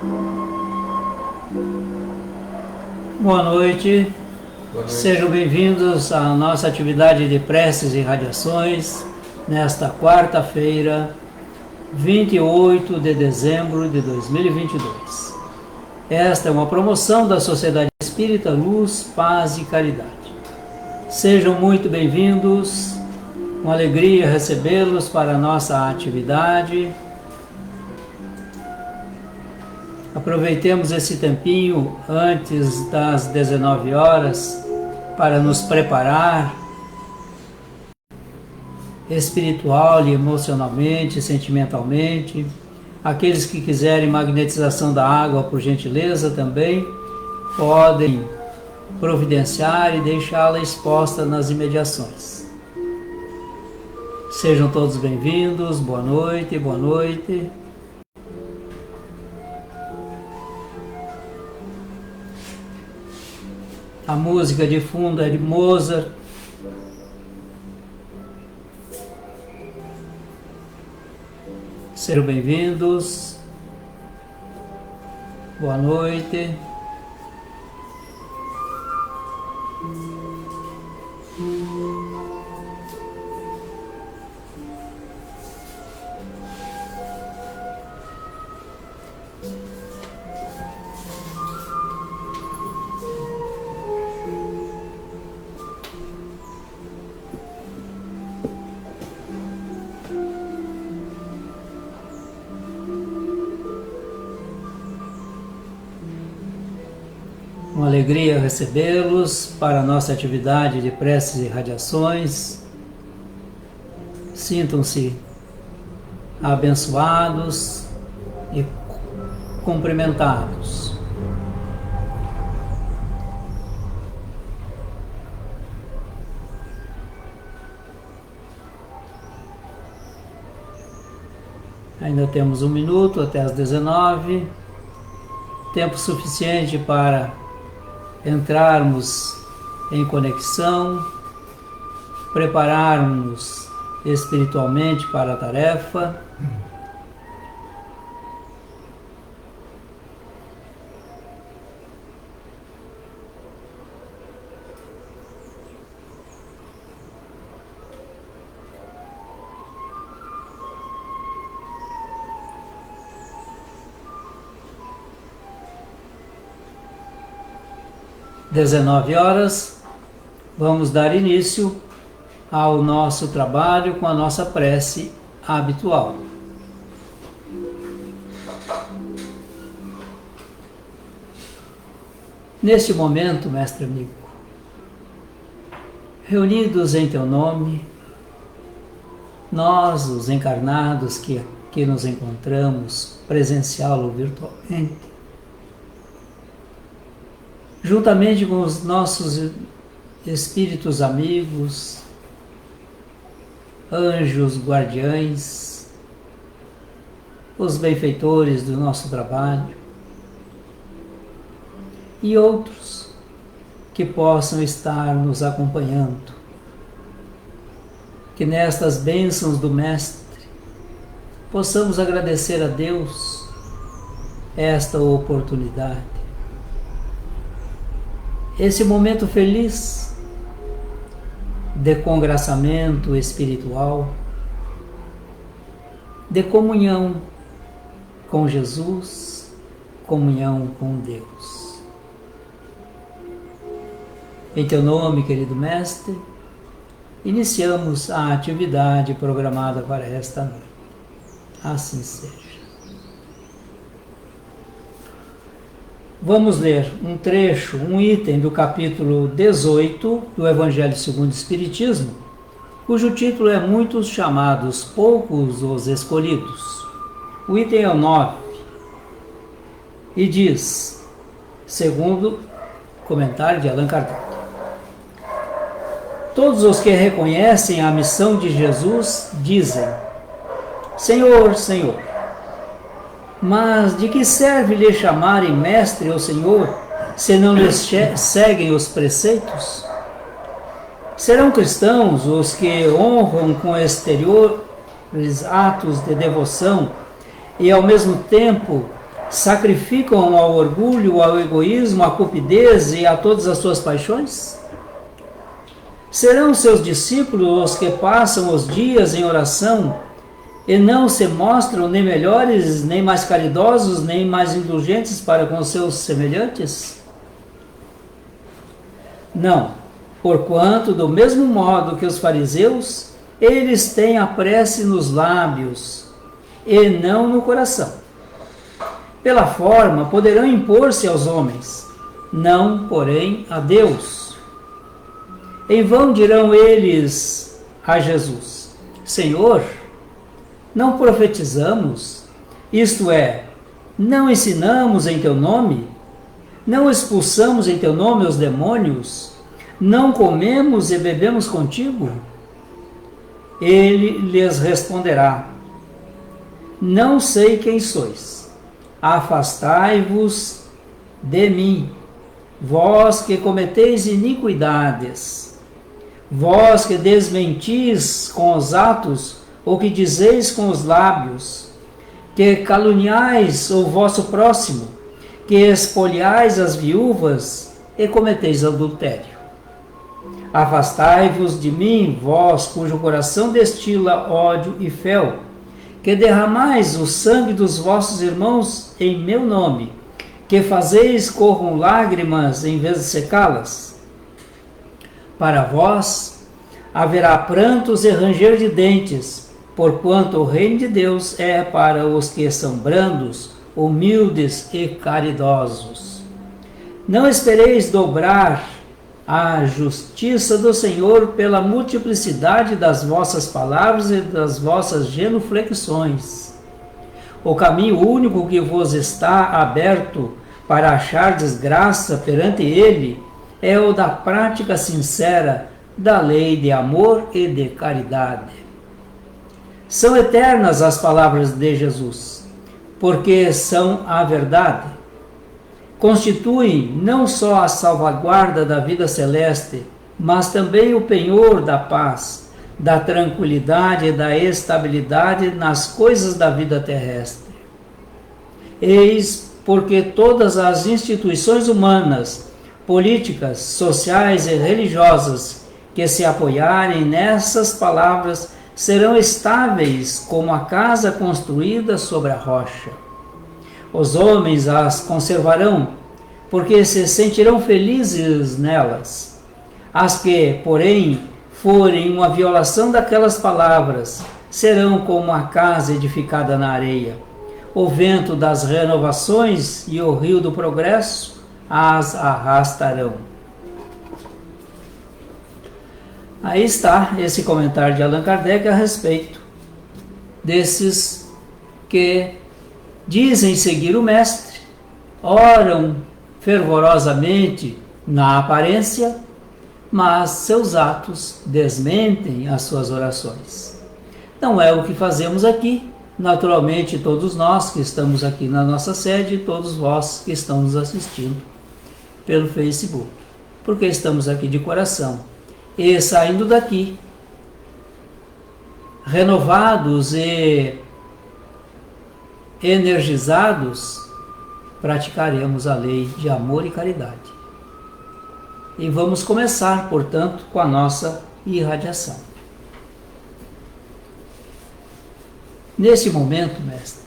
Boa noite. Boa noite. Sejam bem-vindos à nossa atividade de preces e radiações nesta quarta-feira, 28 de dezembro de 2022. Esta é uma promoção da Sociedade Espírita Luz, Paz e Caridade. Sejam muito bem-vindos, uma alegria recebê-los para a nossa atividade. Aproveitemos esse tempinho antes das 19 horas para nos preparar espiritual e emocionalmente, sentimentalmente. Aqueles que quiserem magnetização da água, por gentileza, também podem providenciar e deixá-la exposta nas imediações. Sejam todos bem-vindos, boa noite, boa noite. A música de fundo é de Mozart. Sejam bem-vindos. Boa noite. Uma alegria recebê-los para a nossa atividade de preces e radiações. Sintam-se abençoados e cumprimentados. Ainda temos 1 minuto até as 19, tempo suficiente para entrarmos em conexão, prepararmos espiritualmente para a tarefa. Às 19 horas, vamos dar início ao nosso trabalho com a nossa prece habitual. Neste momento, mestre amigo, reunidos em teu nome, nós, os encarnados que nos encontramos presencial ou virtualmente, juntamente com os nossos espíritos amigos, anjos guardiães, os benfeitores do nosso trabalho e outros que possam estar nos acompanhando, que nestas bênçãos do Mestre possamos agradecer a Deus esta oportunidade, esse momento feliz de congraçamento espiritual, de comunhão com Jesus, comunhão com Deus. Em teu nome, querido Mestre, iniciamos a atividade programada para esta noite. Assim seja. Vamos ler um trecho, um item do capítulo 18 do Evangelho segundo o Espiritismo, cujo título é Muitos chamados, poucos os escolhidos. O item é o 9 e diz, segundo comentário de Allan Kardec: todos os que reconhecem a missão de Jesus dizem: Senhor, Senhor. Mas de que serve lhe chamarem mestre ou senhor, se não lhes seguem os preceitos? Serão cristãos os que honram com exteriores atos de devoção e ao mesmo tempo Sacrificam ao orgulho, ao egoísmo, à cupidez e a todas as suas paixões? Serão seus discípulos os que passam os dias em oração e não se mostram nem melhores, nem mais caridosos, nem mais indulgentes para com seus semelhantes? Não, porquanto, do mesmo modo que os fariseus, eles têm a prece nos lábios e não no coração. Pela forma, poderão impor-se aos homens, não, porém, a Deus. Em vão dirão eles a Jesus: Senhor, não profetizamos, isto é, não ensinamos em teu nome? Não expulsamos em teu nome os demônios? Não comemos e bebemos contigo? Ele lhes responderá: Não sei quem sois. Afastai-vos de mim, vós que cometeis iniquidades, vós que desmentis com os atos o que dizeis com os lábios, que caluniais o vosso próximo, que espoliais as viúvas e cometeis adultério. Afastai-vos de mim, vós cujo coração destila ódio e fel, que derramais o sangue dos vossos irmãos em meu nome, que fazeis corram lágrimas em vez de secá-las. Para vós haverá prantos e ranger de dentes, porquanto o reino de Deus é para os que são brandos, humildes e caridosos. Não espereis dobrar a justiça do Senhor pela multiplicidade das vossas palavras e das vossas genuflexões. O caminho único que vos está aberto para achar desgraça perante Ele é o da prática sincera da lei de amor e de caridade. São eternas as palavras de Jesus, porque são a verdade. Constituem não só a salvaguarda da vida celeste, mas também o penhor da paz, da tranquilidade e da estabilidade nas coisas da vida terrestre. Eis porque todas as instituições humanas, políticas, sociais e religiosas que se apoiarem nessas palavras serão estáveis como a casa construída sobre a rocha. Os homens as conservarão, porque se sentirão felizes nelas. As que, porém, forem uma violação daquelas palavras, serão como a casa edificada na areia. O vento das renovações e o rio do progresso as arrastarão. Aí está esse comentário de Allan Kardec a respeito desses que dizem seguir o Mestre, oram fervorosamente na aparência, mas seus atos desmentem as suas orações. Não é o que fazemos aqui, naturalmente todos nós que estamos aqui na nossa sede, todos vós que estão nos assistindo pelo Facebook, porque estamos aqui de coração e saindo daqui renovados e energizados, praticaremos a lei de amor e caridade. E vamos começar, portanto, com a nossa irradiação. Neste momento, Mestre,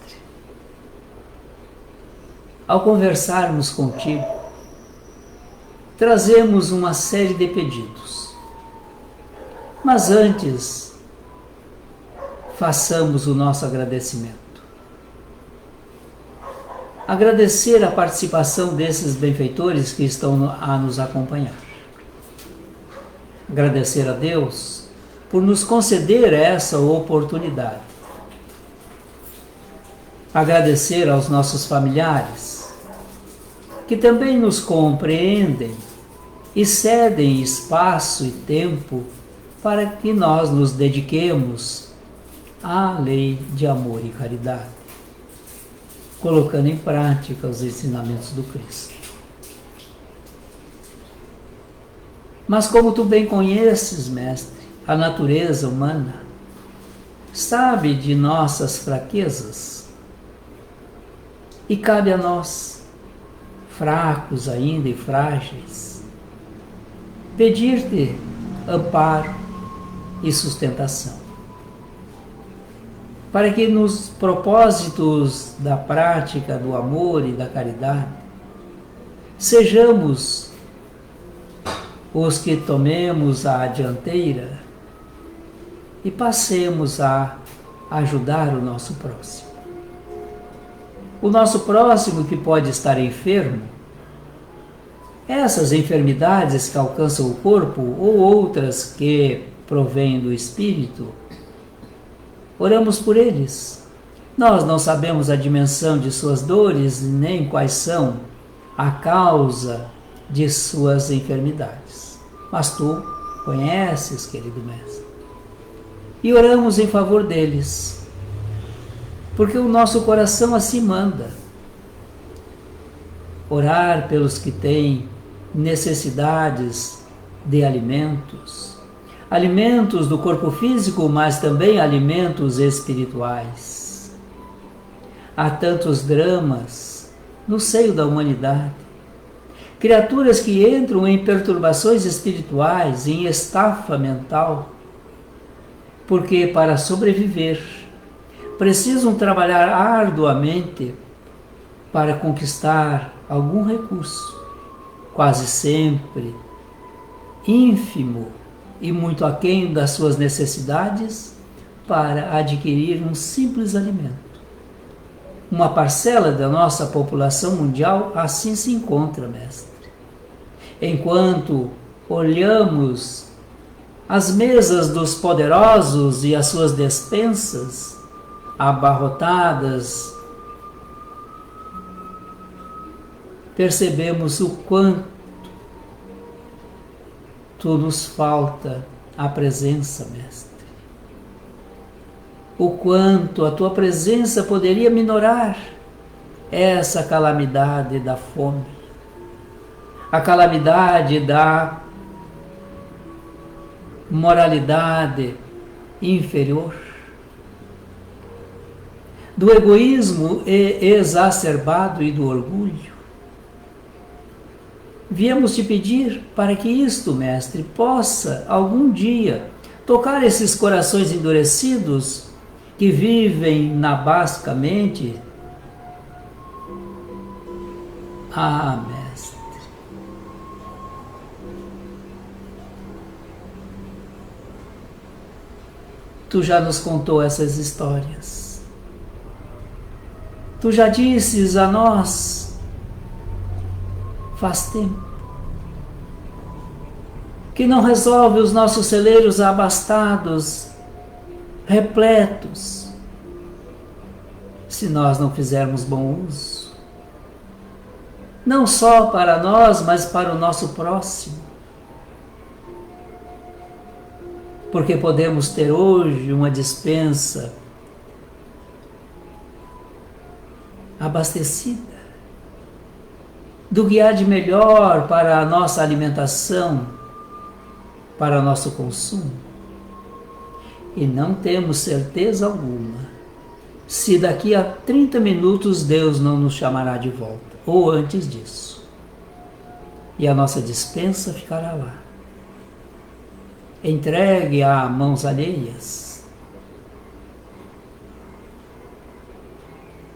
ao conversarmos contigo, trazemos uma série de pedidos. Mas antes, façamos o nosso agradecimento. Agradecer a participação desses benfeitores que estão a nos acompanhar. Agradecer a Deus por nos conceder essa oportunidade. Agradecer aos nossos familiares, que também nos compreendem e cedem espaço e tempo para que nós nos dediquemos à lei de amor e caridade, colocando em prática os ensinamentos do Cristo. Mas como tu bem conheces, Mestre, a natureza humana, sabe de nossas fraquezas, E cabe a nós, fracos ainda e frágeis, pedir-te amparo e sustentação, para que nos propósitos da prática do amor e da caridade sejamos os que tomemos a dianteira e passemos a ajudar o nosso próximo. O nosso próximo que pode estar enfermo, essas enfermidades que alcançam o corpo ou outras que provêm do espírito, oramos por eles. Nós não sabemos a dimensão de suas dores, nem quais são a causa de suas enfermidades. Mas tu conheces, querido mestre. E oramos em favor deles, porque o nosso coração assim manda. Orar pelos que têm necessidades de alimentos, alimentos do corpo físico, mas também alimentos espirituais. Há tantos dramas no seio da humanidade, criaturas que entram em perturbações espirituais, em estafa mental, porque para sobreviver precisam trabalhar arduamente para conquistar algum recurso, quase sempre ínfimo e muito aquém das suas necessidades, para adquirir um simples alimento. Uma parcela da nossa população mundial assim se encontra, mestre. Enquanto olhamos as mesas dos poderosos e as suas despensas abarrotadas, percebemos o quanto nos falta a presença, mestre. O quanto a tua presença poderia minorar essa calamidade da fome, a calamidade da moralidade inferior, do egoísmo exacerbado e do orgulho. Viemos te pedir para que isto, mestre, possa algum dia tocar esses corações endurecidos que vivem na básica mente. Ah, mestre. Tu já nos contou essas histórias. Tu já disses a nós, faz tempo, que não resolve os nossos celeiros abastados, repletos, se nós não fizermos bom uso. Não só para nós, mas para o nosso próximo. Porque podemos ter hoje uma despensa abastecida do que há de melhor para a nossa alimentação, para o nosso consumo. E não temos certeza alguma se daqui a 30 minutos Deus não nos chamará de volta, ou antes disso. E a nossa despensa ficará lá, entregue a mãos alheias.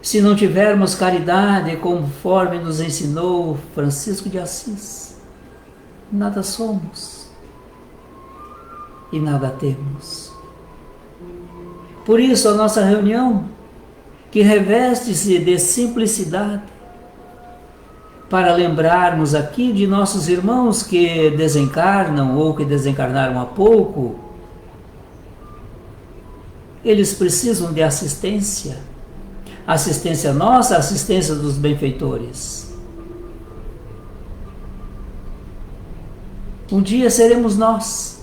Se não tivermos caridade, conforme nos ensinou Francisco de Assis, nada somos e nada temos. Por isso a nossa reunião, que reveste-se de simplicidade, para lembrarmos aqui de nossos irmãos que desencarnam ou que desencarnaram há pouco. Eles precisam de assistência. Assistência nossa, assistência dos benfeitores. Um dia seremos nós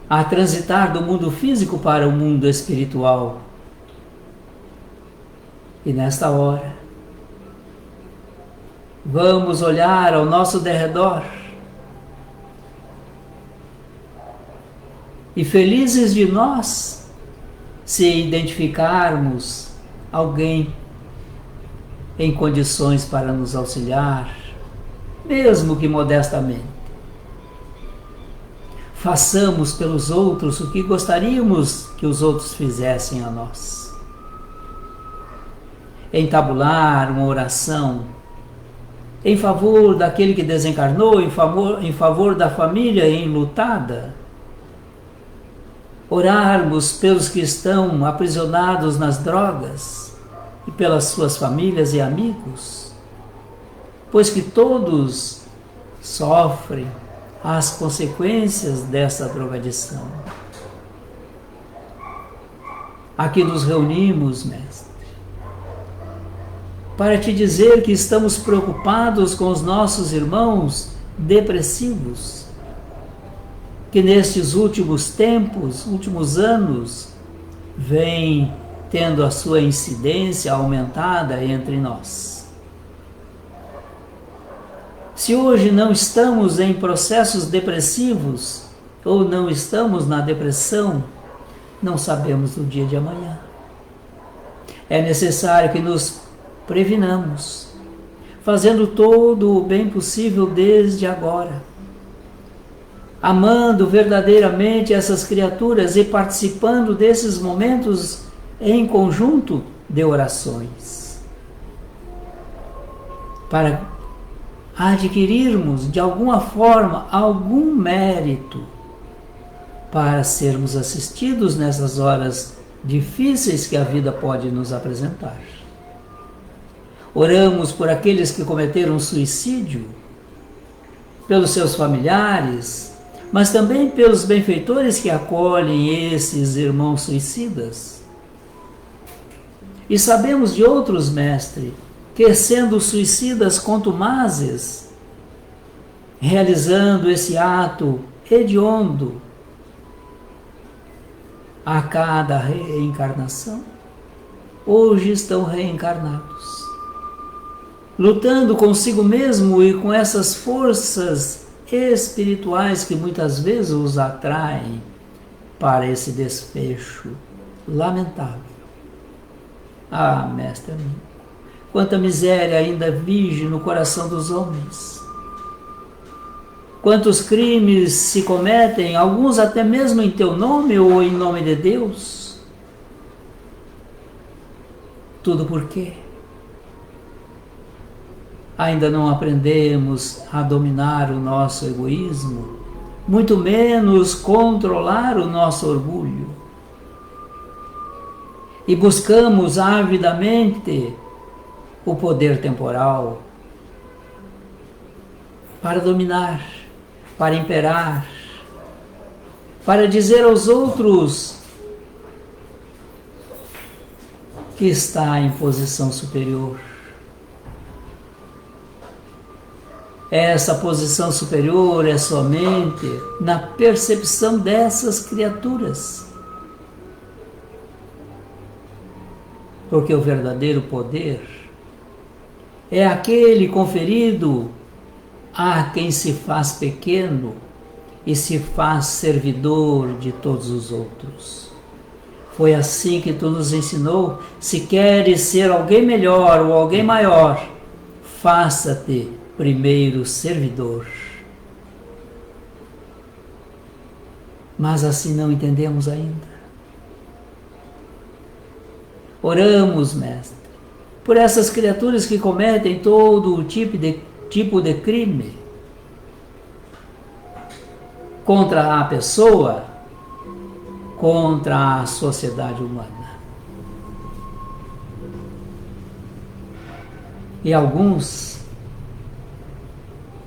a transitar do mundo físico para o mundo espiritual. E nesta hora, vamos olhar ao nosso derredor e felizes de nós se identificarmos alguém em condições para nos auxiliar, mesmo que modestamente. Façamos pelos outros o que gostaríamos que os outros fizessem a nós. Entabular uma oração em favor daquele que desencarnou, em favor da família enlutada. Orarmos pelos que estão aprisionados nas drogas e pelas suas famílias e amigos, pois que todos sofrem as consequências dessa drogadição. Aqui nos reunimos, Mestre, para te dizer que estamos preocupados com os nossos irmãos depressivos, que nestes últimos tempos, últimos anos, vem tendo a sua incidência aumentada entre nós. Se hoje não estamos em processos depressivos ou não estamos na depressão, não sabemos do dia de amanhã. É necessário que nos previnamos, fazendo todo o bem possível desde agora, amando verdadeiramente essas criaturas e participando desses momentos em conjunto de orações, para adquirirmos de alguma forma algum mérito para sermos assistidos nessas horas difíceis que a vida pode nos apresentar. Oramos por aqueles que cometeram suicídio, pelos seus familiares, mas também pelos benfeitores que acolhem esses irmãos suicidas. E sabemos de outros, Mestre, que sendo suicidas contumazes, realizando esse ato hediondo a cada reencarnação, hoje estão reencarnados, lutando consigo mesmo e com essas forças espirituais que muitas vezes os atraem para esse desfecho lamentável. Ah, Mestre amigo, quanta miséria ainda vige no coração dos homens. Quantos crimes se cometem, alguns até mesmo em teu nome ou em nome de Deus. Tudo por quê? Ainda não aprendemos a dominar o nosso egoísmo, muito menos controlar o nosso orgulho. E buscamos avidamente o poder temporal para dominar, para imperar, para dizer aos outros que está em posição superior. Essa posição superior é somente na percepção dessas criaturas. Porque o verdadeiro poder é aquele conferido a quem se faz pequeno e se faz servidor de todos os outros. Foi assim que tu nos ensinou: se queres ser alguém melhor ou alguém maior, faça-te primeiro servidor. Mas assim não entendemos ainda. Oramos, Mestre, por essas criaturas que cometem todo o tipo de crime contra a pessoa, contra a sociedade humana. E alguns,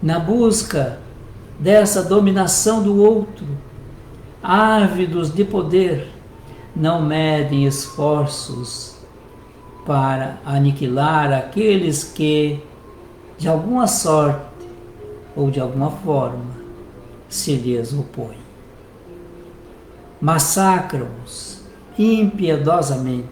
na busca dessa dominação do outro, ávidos de poder, não medem esforços para aniquilar aqueles que, de alguma sorte ou de alguma forma, se lhes opõem. Massacram-os impiedosamente.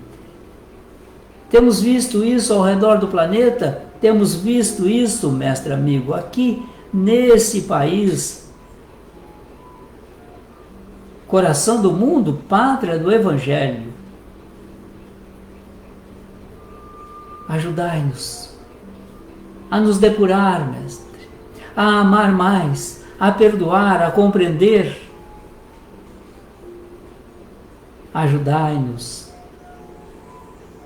Temos visto isso ao redor do planeta, temos visto isso, mestre amigo, aqui nesse país, coração do mundo, pátria do Evangelho. Ajudai-nos a nos depurar, Mestre, a amar mais, a perdoar, a compreender. Ajudai-nos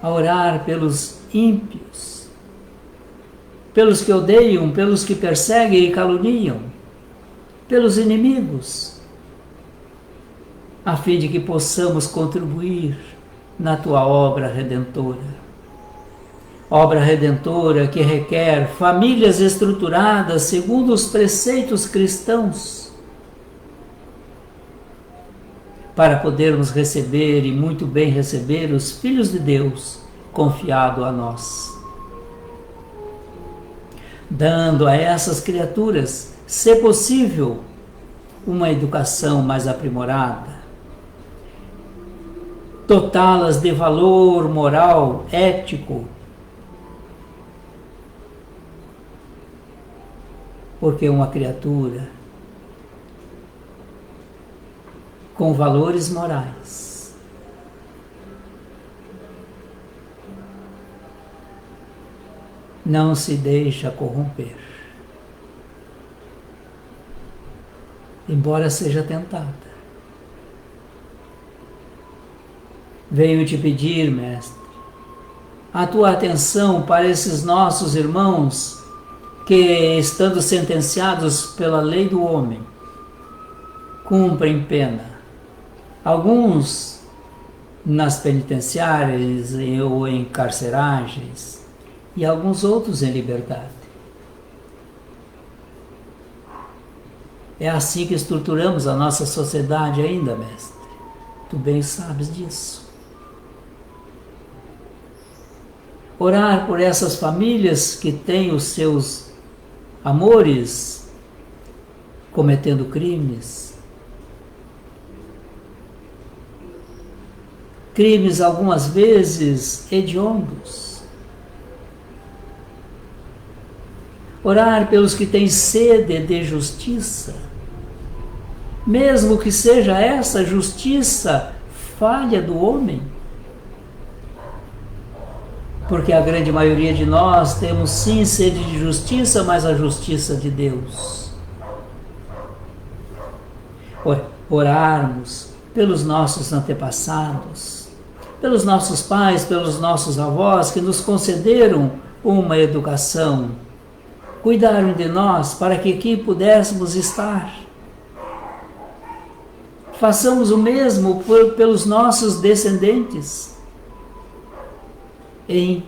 a orar pelos ímpios, pelos que odeiam, pelos que perseguem e caluniam, pelos inimigos, a fim de que possamos contribuir na tua obra redentora. Obra redentora que requer famílias estruturadas segundo os preceitos cristãos, para podermos receber e muito bem receber os filhos de Deus confiado a nós. Dando a essas criaturas, se possível, uma educação mais aprimorada, dotá-las de valor moral, ético, porque uma criatura com valores morais não se deixa corromper, embora seja tentada. Venho te pedir, Mestre, a tua atenção para esses nossos irmãos que, estando sentenciados pela lei do homem, cumprem pena. Alguns nas penitenciárias ou em carceragens, e alguns outros em liberdade. É assim que estruturamos a nossa sociedade ainda, Mestre. Tu bem sabes disso. Orar por essas famílias que têm os seus amores cometendo crimes, algumas vezes hediondos. Orar pelos que têm sede de justiça, mesmo que seja essa justiça falha do homem, porque a grande maioria de nós temos sim sede de justiça, mas a justiça de Deus. Orarmos pelos nossos antepassados, pelos nossos pais, pelos nossos avós que nos concederam uma educação, cuidaram de nós para que aqui pudéssemos estar. Façamos o mesmo pelos nossos descendentes, em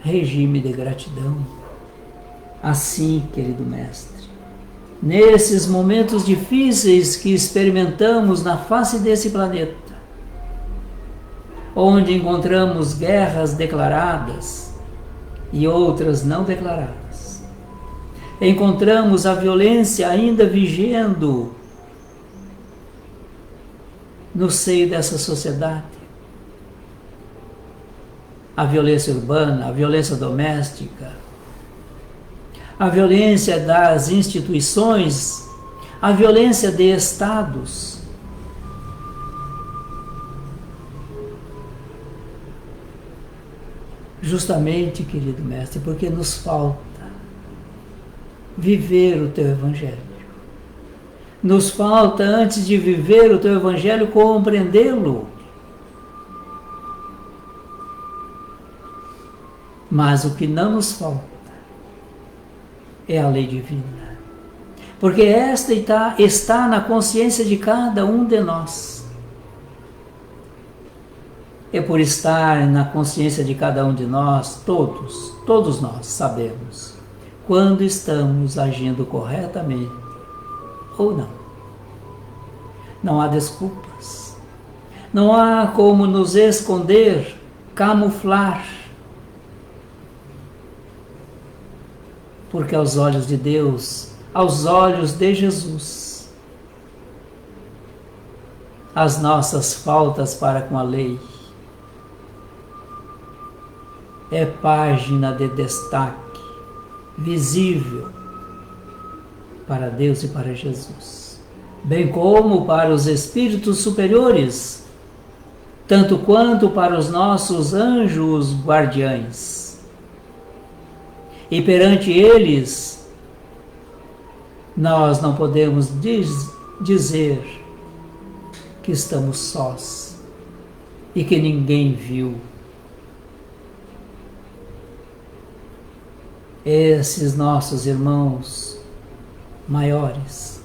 regime de gratidão. Assim, querido Mestre, nesses momentos difíceis que experimentamos na face desse planeta, onde encontramos guerras declaradas e outras não declaradas, encontramos a violência ainda vigendo no seio dessa sociedade, a violência urbana, a violência doméstica, a violência das instituições, a violência de estados. Justamente, querido Mestre, porque nos falta viver o teu Evangelho. Nos falta, antes de viver o teu Evangelho, compreendê-lo. Mas o que não nos falta é a lei divina. Porque esta está na consciência de cada um de nós. E por estar na consciência de cada um de nós, todos nós sabemos quando estamos agindo corretamente ou não. Não há desculpas. Não há como nos esconder, camuflar. Porque aos olhos de Deus, aos olhos de Jesus, as nossas faltas para com a lei é página de destaque visível para Deus e para Jesus, bem como para os espíritos superiores, tanto quanto para os nossos anjos guardiães. E perante eles, nós não podemos dizer que estamos sós e que ninguém viu. Esses nossos irmãos maiores,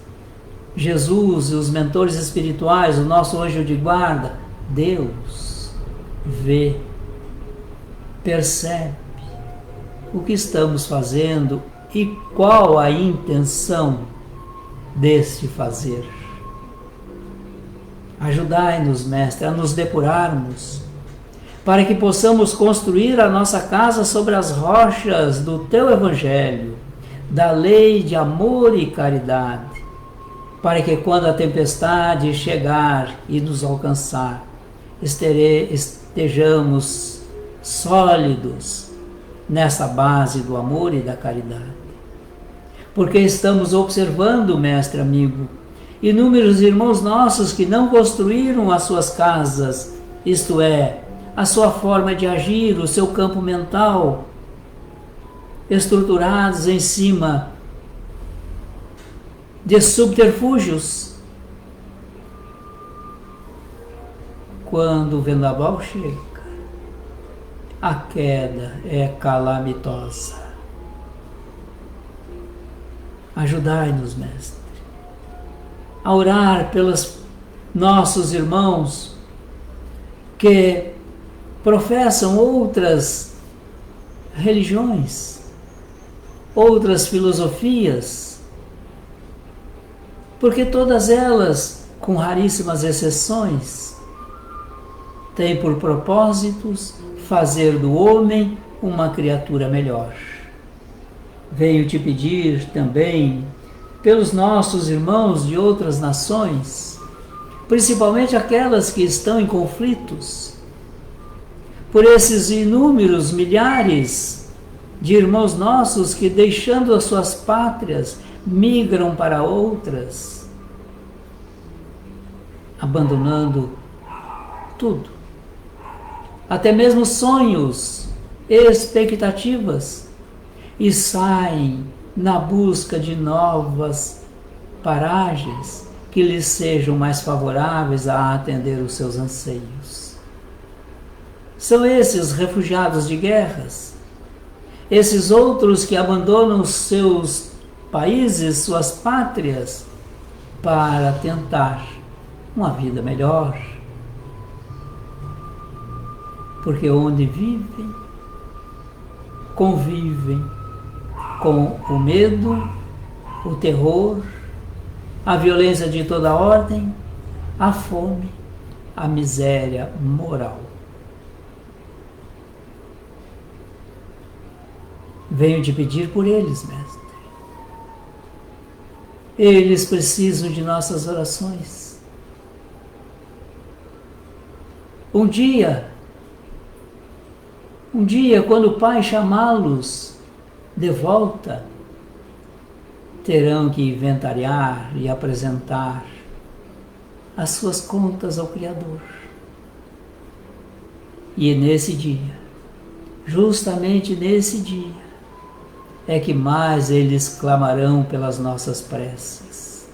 Jesus e os mentores espirituais, o nosso anjo de guarda, Deus vê, percebe o que estamos fazendo e qual a intenção deste fazer. Ajudai-nos, Mestre, a nos depurarmos, para que possamos construir a nossa casa sobre as rochas do Teu Evangelho, da lei de amor e caridade, para que quando a tempestade chegar e nos alcançar, estejamos sólidos nessa base do amor e da caridade. Porque estamos observando, Mestre amigo, inúmeros irmãos nossos que não construíram as suas casas, isto é, a sua forma de agir, o seu campo mental, estruturados em cima de subterfúgios. Quando o vendaval chega, a queda é calamitosa. Ajudai-nos, Mestre, a orar pelos nossos irmãos que professam outras religiões, outras filosofias, porque todas elas, com raríssimas exceções, têm por propósitos fazer do homem uma criatura melhor. Venho te pedir também pelos nossos irmãos de outras nações, principalmente aquelas que estão em conflitos, por esses inúmeros milhares de irmãos nossos que, deixando as suas pátrias, migram para outras, abandonando tudo, até mesmo sonhos, expectativas, e saem na busca de novas paragens que lhes sejam mais favoráveis a atender os seus anseios. São esses refugiados de guerras, esses outros que abandonam seus países, suas pátrias, para tentar uma vida melhor. Porque onde vivem, convivem com o medo, o terror, a violência de toda ordem, a fome, a miséria moral. Venho te pedir por eles, Mestre. Eles precisam de nossas orações. Um dia, quando o Pai chamá-los de volta, terão que inventariar e apresentar as suas contas ao Criador. E nesse dia, justamente nesse dia, é que mais eles clamarão pelas nossas preces.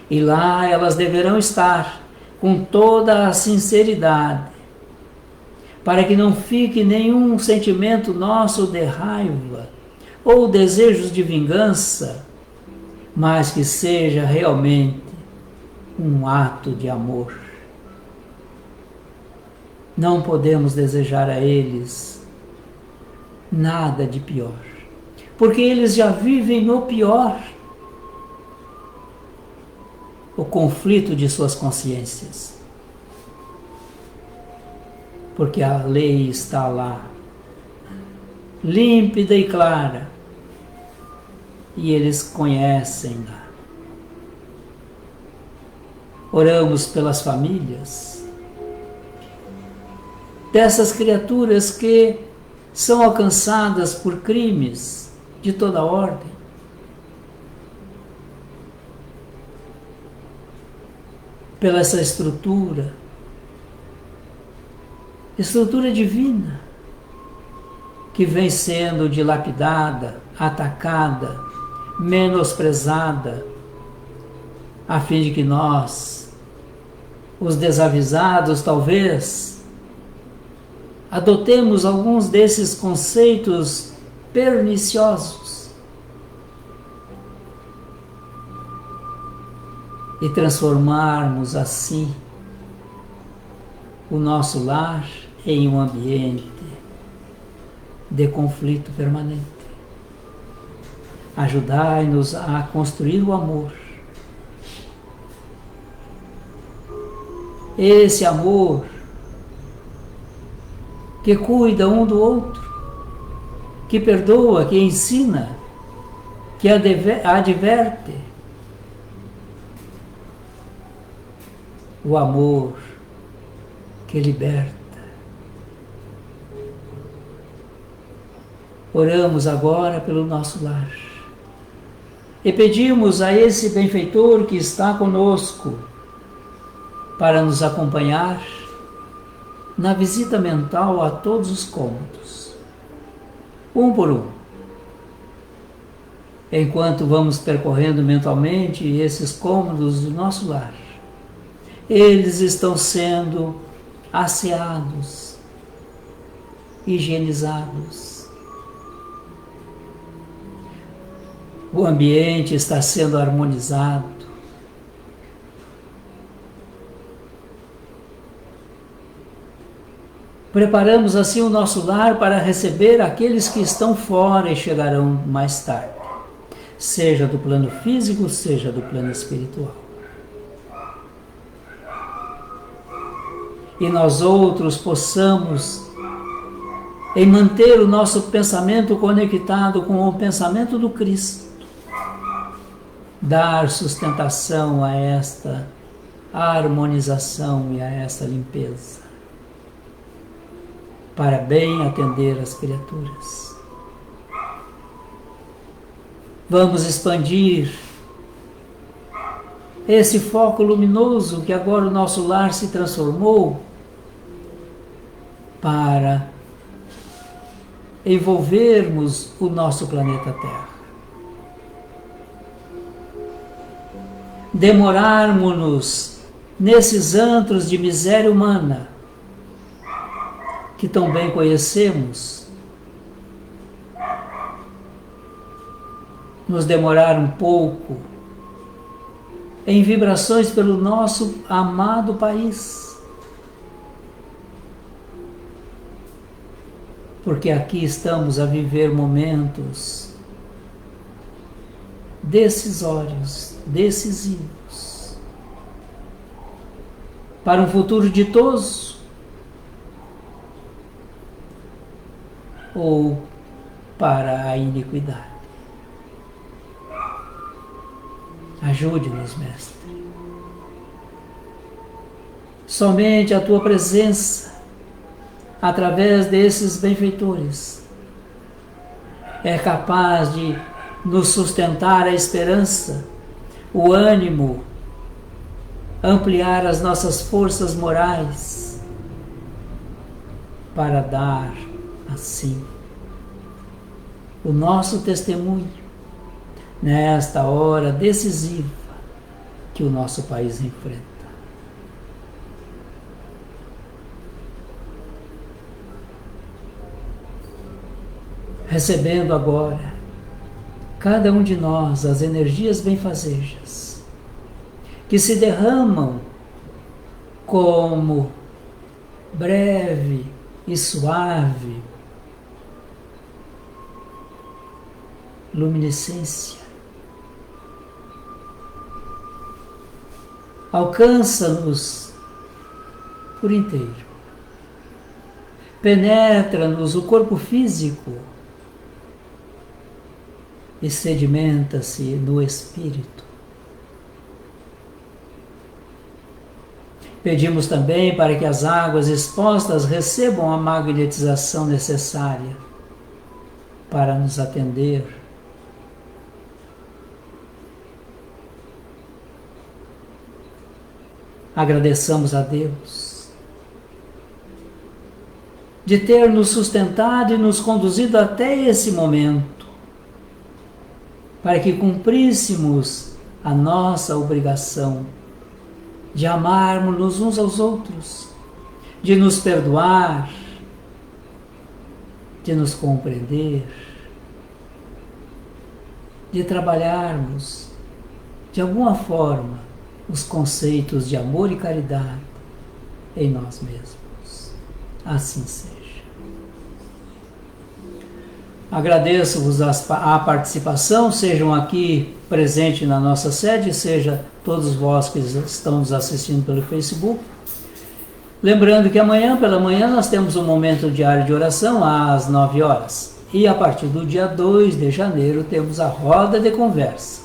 E lá elas deverão estar com toda a sinceridade, para que não fique nenhum sentimento nosso de raiva ou desejos de vingança, mas que seja realmente um ato de amor. Não podemos desejar a eles nada de pior, porque eles já vivem no pior, o conflito de suas consciências. Porque a lei está lá, límpida e clara, e eles conhecem-na. Oramos pelas famílias dessas criaturas que são alcançadas por crimes de toda ordem. Pela essa estrutura divina, que vem sendo dilapidada, atacada, menosprezada, a fim de que nós, os desavisados talvez, adotemos alguns desses conceitos perniciosos e transformarmos assim o nosso lar em um ambiente de conflito permanente. Ajudai-nos a construir o amor. Esse amor que cuida um do outro, que perdoa, que ensina, que adverte. O amor que liberta. Oramos agora pelo nosso lar e pedimos a esse benfeitor que está conosco para nos acompanhar na visita mental a todos os cômodos, um por um. Enquanto vamos percorrendo mentalmente esses cômodos do nosso lar, eles estão sendo asseados, higienizados. O ambiente está sendo harmonizado. Preparamos assim o nosso lar para receber aqueles que estão fora e chegarão mais tarde, seja do plano físico, seja do plano espiritual. E nós outros possamos, em manter o nosso pensamento conectado com o pensamento do Cristo, dar sustentação a esta harmonização e a esta limpeza, para bem atender as criaturas. Vamos expandir esse foco luminoso que agora o nosso lar se transformou para envolvermos o nosso planeta Terra. Demorarmos-nos nesses antros de miséria humana que tão bem conhecemos, nos demorar um pouco em vibrações pelo nosso amado país, porque aqui estamos a viver momentos decisórios, decisivos, para um futuro ditoso ou para a iniquidade. Ajude-nos, Mestre. Somente a Tua presença, através desses benfeitores, é capaz de nos sustentar a esperança, o ânimo, ampliar as nossas forças morais, para dar, assim, o nosso testemunho nesta hora decisiva que o nosso país enfrenta. Recebendo agora, cada um de nós, as energias benfazejas, que se derramam como breve e suave luminescência, alcança-nos por inteiro, penetra-nos o corpo físico e sedimenta-se no espírito. Pedimos também para que as águas expostas recebam a magnetização necessária para nos atender. Agradeçamos a Deus de ter nos sustentado e nos conduzido até esse momento, para que cumpríssemos a nossa obrigação de amarmos uns aos outros, de nos perdoar, de nos compreender, de trabalharmos de alguma forma os conceitos de amor e caridade em nós mesmos. Assim seja. Agradeço-vos a participação, sejam aqui presentes na nossa sede, seja todos vós que estão nos assistindo pelo Facebook. Lembrando que amanhã, pela manhã, nós temos um momento diário de oração às 9 horas. E a partir do dia 2 de janeiro temos a roda de conversa.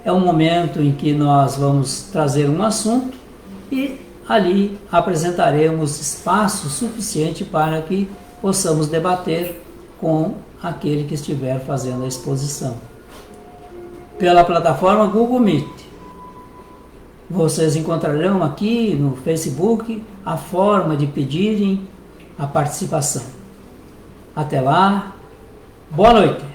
É um momento em que nós vamos trazer um assunto e ali apresentaremos espaço suficiente para que possamos debater com aquele que estiver fazendo a exposição. Pela plataforma Google Meet. Vocês encontrarão aqui no Facebook a forma de pedirem a participação. Até lá, boa noite!